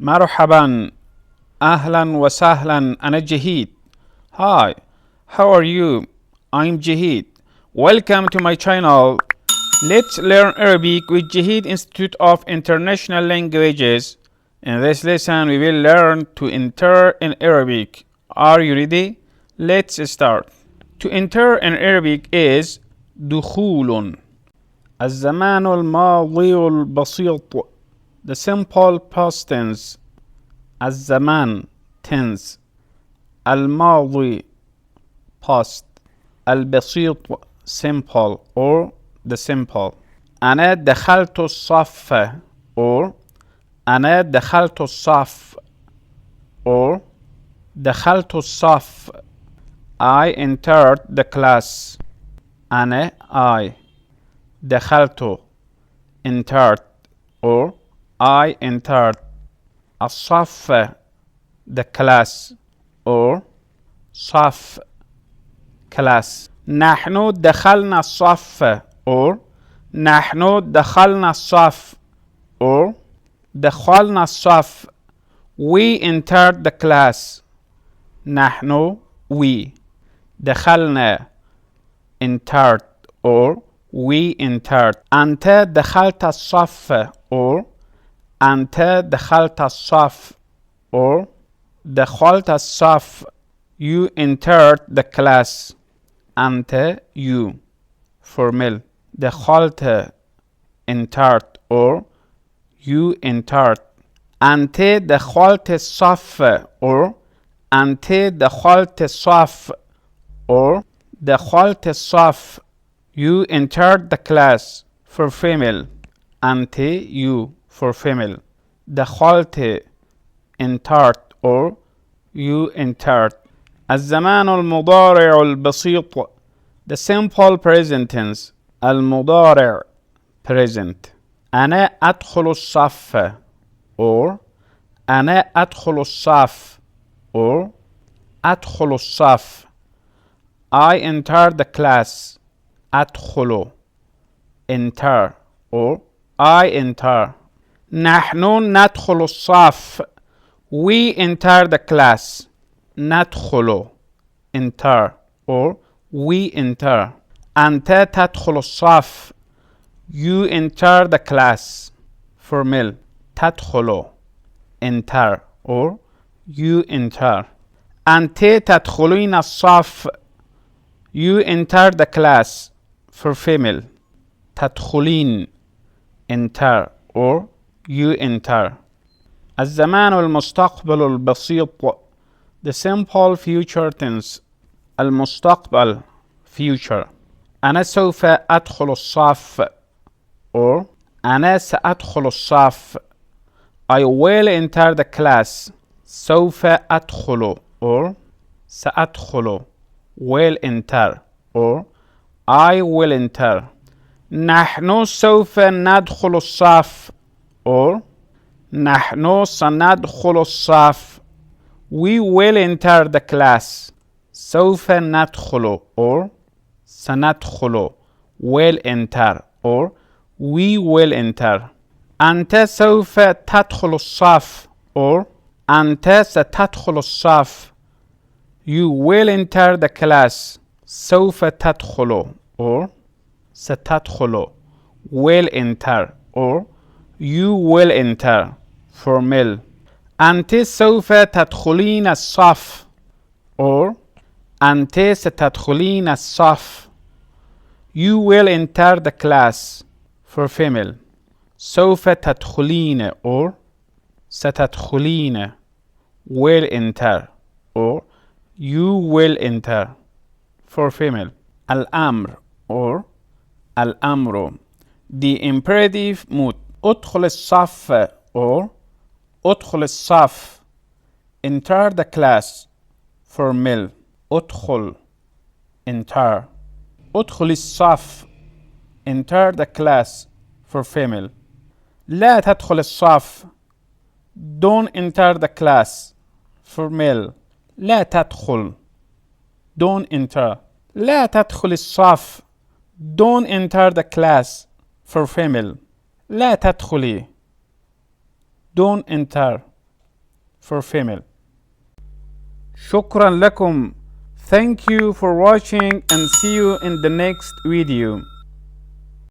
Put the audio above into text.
مرحبا. أهلا وسهلا. أنا جهيد. Hi, how are you? I'm Jaheed. Welcome to my channel. Let's learn Arabic with Jaheed Institute of International Languages. In this lesson, we will learn to enter in Arabic. Are you ready? Let's start. To enter in Arabic is دخول. الزمان الماضي البسيط. The simple past tense. الزمان tense. الماضي past. البسيط simple or the simple. أنا دخلت الصف or أنا دخلت الصف or دخلت الصف. I entered the class. أنا I دخلت entered or I entered. الصف the class or صف class. نحن دخلنا الصف or نحن دخلنا الصف or دخلنا الصف. We entered the class. نحن we دخلنا entered or we entered. أنت دخلت الصف or أنت دخلت الصف or دخلت الصف. You entered the class. أنت you formal. دخلت entered or you entered. أنت دخلت الصف or أنت دخلت الصف or دخلت الصف. You entered the class for female. أنت you for female. دخلت entered or you entered. الزمان المضارع البسيط. The simple present tense. المضارع present. أنا أدخل الصف or أنا أدخل الصف or أدخل الصف. I enter the class. أدخل enter or I enter. نحن ندخل الصف. We enter the class. ندخل enter or we enter. أنت تدخل الصف. You enter the class. formal. تدخل enter or you enter. أنت تدخلين الصف. You enter the class for female. تدخلين enter or you enter. الزمان المستقبل البسيط. The simple future tense. المستقبل future. أنا سوف أدخل الصف or أنا سأدخل الصف. I will enter the class. سوف أدخل or سأدخل. will enter or I will enter. نحن سوف ندخل الصف or نحن سندخل الصف. We will enter the class. سوف ندخل or سندخل. will enter or we will enter. أنت سوف تدخل الصف or أنت ستدخل الصف. You will enter the class. سوف تدخل or ستدخل. will enter or you will enter. formal. أنت سوف تدخلين الصف or أنت ستدخلين الصف. You will enter the class for female. سوف تدخلين or ستدخلين. will enter or you will enter for female. الأمر or الأمر. The imperative mood. ادخل الصف or ادخل الصف. enter the class for male. ادخل enter. ادخل الصف. enter the class for female. لا تدخل الصف. don't enter the class for male. لا تدخل. don't enter. لا تدخل الصف. don't enter the class for female. لا تدخلي. don't enter for female. شكرا لكم. Thank you for watching and see you in the next video.